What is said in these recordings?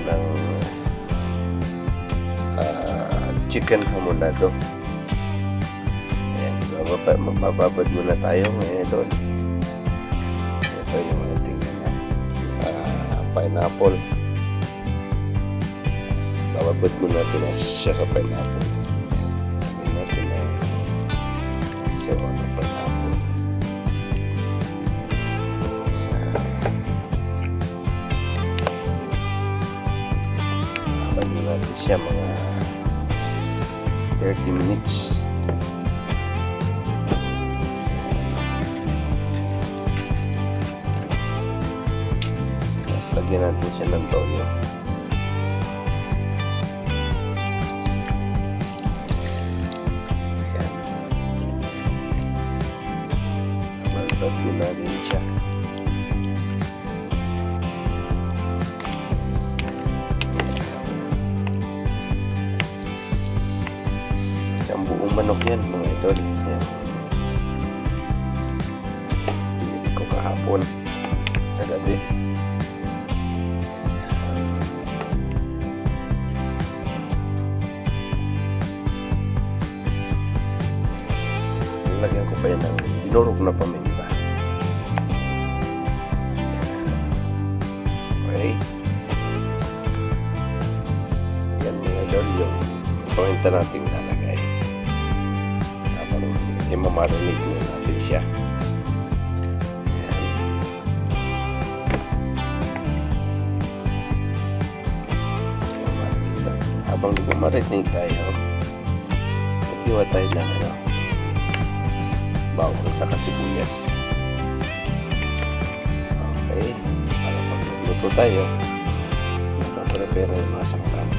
ng chicken hamonado. Ayan, magbababad muna tayo ngayon doon. Ito yung ating pineapple. Bababad muna natin siya sa pineapple. Lagyan natin na sawa ng pineapple. Babad muna natin siya mga 30 minutes. Tapos lagyan natin siya ng toyo. Ayan. Babad muna din siya. Isang buong manok yan mga idol. Yan. Pinili ko kahapon, kagabi. Lagyan ko pa yan ng dinurog na paminta. Okay. Yan mga idol yung paminta natin lalagay. Mamarinig mo natin siya. Ayan. Habang nagmamarinig tayo, maghiwa tayo ng bawang sa kasibuyas. Okay, para pag magluto tayo, nakaprepare yung mga sangkap.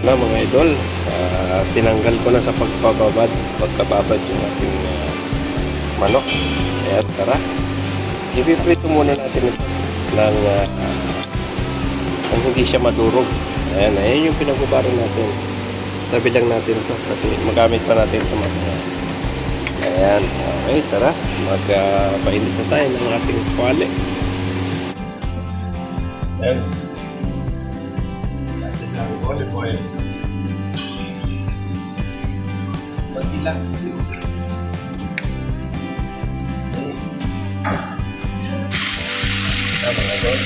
Na mga idol, tinanggal ko na sa pagkababad yung ating manok. Kaya tara, ipiprito muna natin ito ng hindi siya madurog. Ayan yung pinagbabaran natin. Tabi lang natin ito kasi magamit pa natin ito mamaya. Ayan, okay, tara, magpainit na tayo ng ating kwale. Ayan. Olive oil. Kunti lang. Tama na doon.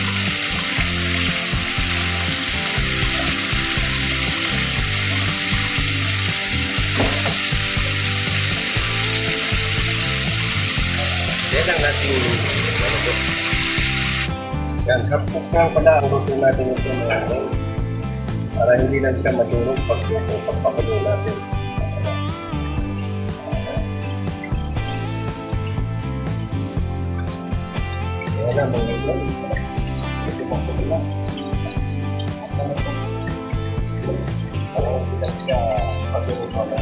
Yan ang ating ano. Yan, kapag pala ang luto natin ito mga para hindi lang siya madurog pagpapakulo natin. Ayan na mga ito. Ito pa po nila. Para hindi siya madurog pala.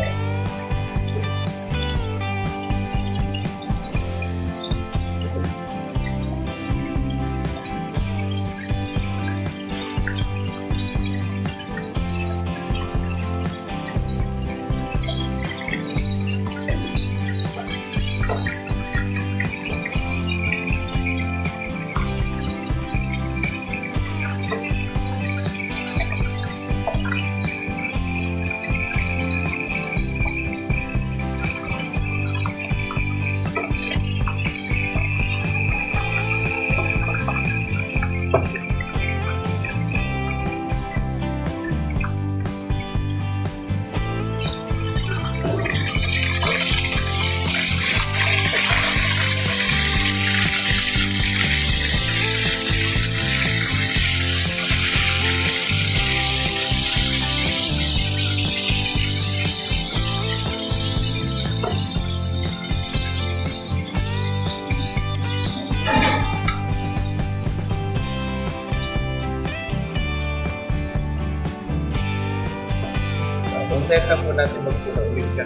Content na po natin magpula ulit ka.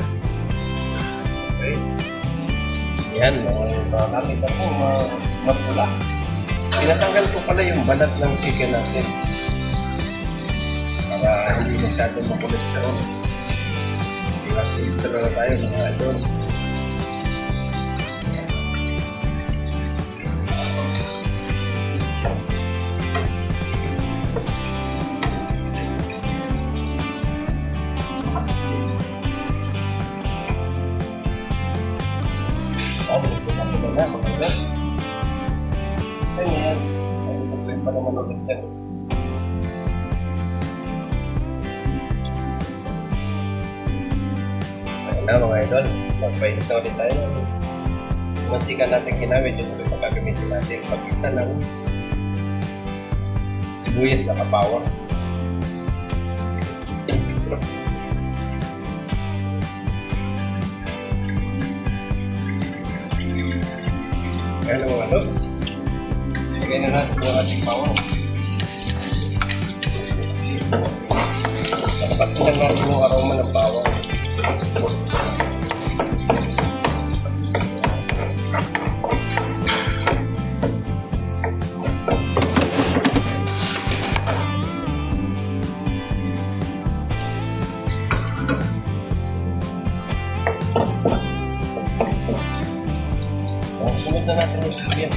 Okay? Yan, nakita ko magpula. Pinatanggal ko pala yung balat ng chicken natin para hindi masyadong makolesterol. Cholesterol na tayo mga idol. Ito na mga idol. Ayan, ay mag-play pa naman ulit yan. Ayan na mga idol, magpahinta ulit tayo. Mantika natin ginamit yung magagamitin natin pag-isa ng sibuyas sa kapawa. Ayan na mga lods. Lagay na natin yung ating bawang. Napasin lang natin yung aroma ng bawang. Sunod na natin yung sibuyas.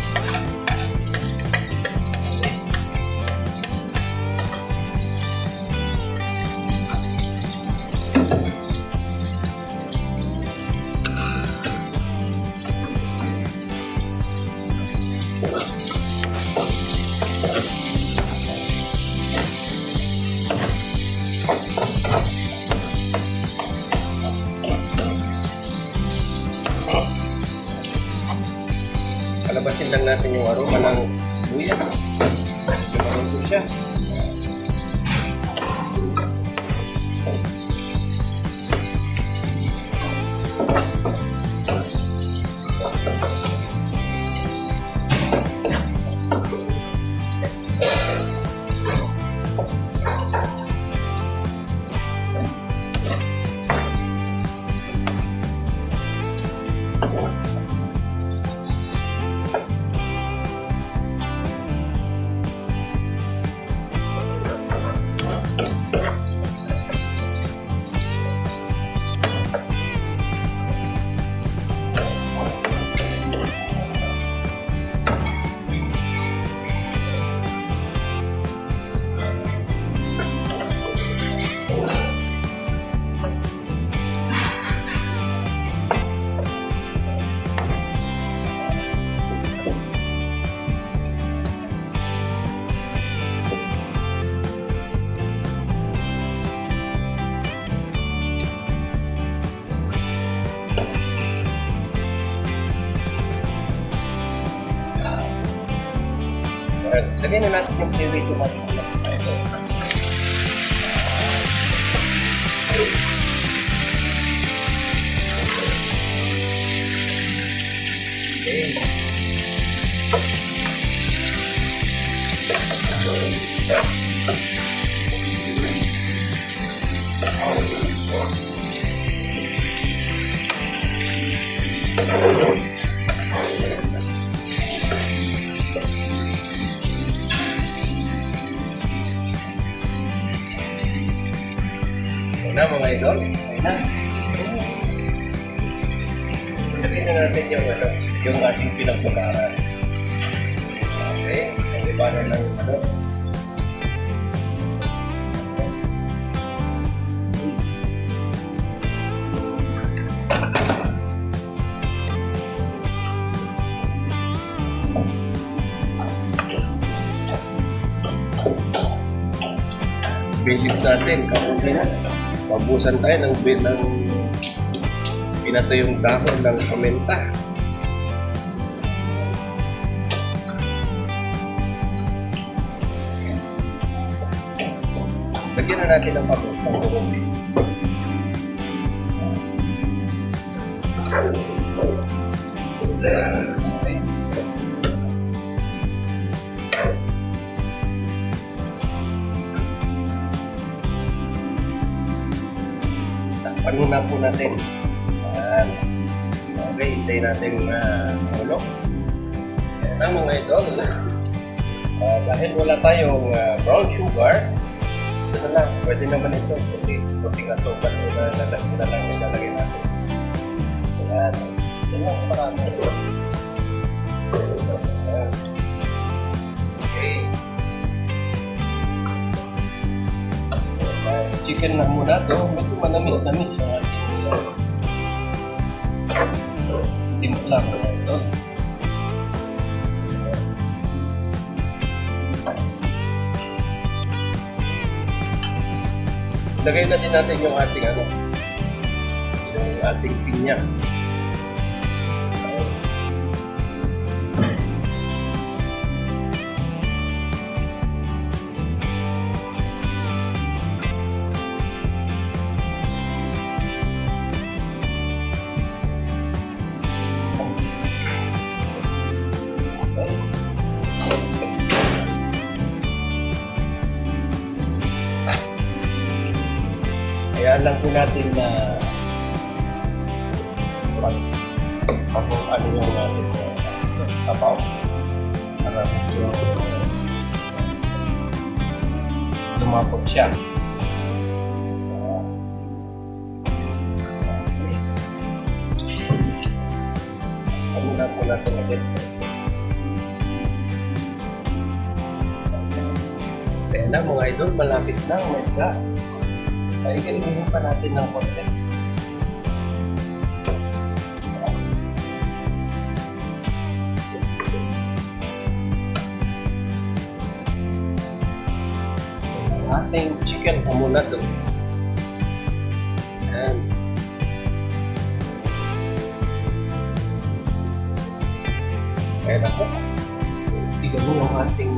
Palabasin lang natin yung aroma ng luya. Lumaruto siya. Lagay na natin yung prito natin. Okay. Na mga idol, ayun na. Sabihin na natin yung ating pinagbukaran. Okay, ang iba na ng basics natin, kapunti na. Mabusan tayo ng pinato yung dahon ng paminta. Lagyan na natin ng pangurong. Takpan muna po natin. Ayan. Okay, hintayin natin ulo. Ayan na mga idol. Dahil wala tayong brown sugar, ito na lang, pwede naman ito. Puting asukal na lang ilalagay natin. Ayan. Yan lang parami. Ayan. Okay. Chicken na muna ito. Medyo manamis-namis yung ating timpla muna ito. Lagay na din natin yung ating yung ating pinya. Kaya lang po natin na ano yung natin sabaw para medyo lumapot siya. Ano na po natin ulit. Kaya na mga idol, malapit na. Oh my God. Ay, galihin pa natin ng konti. Ang ating chicken hamulado. Ayan. Ayan ako. Tignan mo yung ating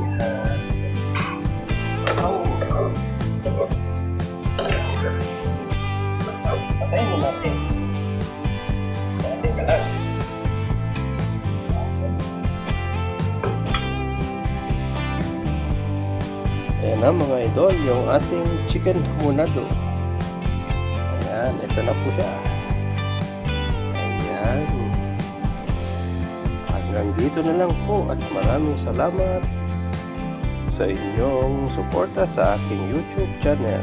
patayin mo natin. Patayin ka lang. Ayan na mga idol, yung ating chicken hamonado. Ayan, ito na po siya. Ayan. Hanggang dito na lang po at maraming salamat sa inyong suporta sa aking YouTube channel.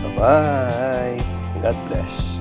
Bye-bye. God bless.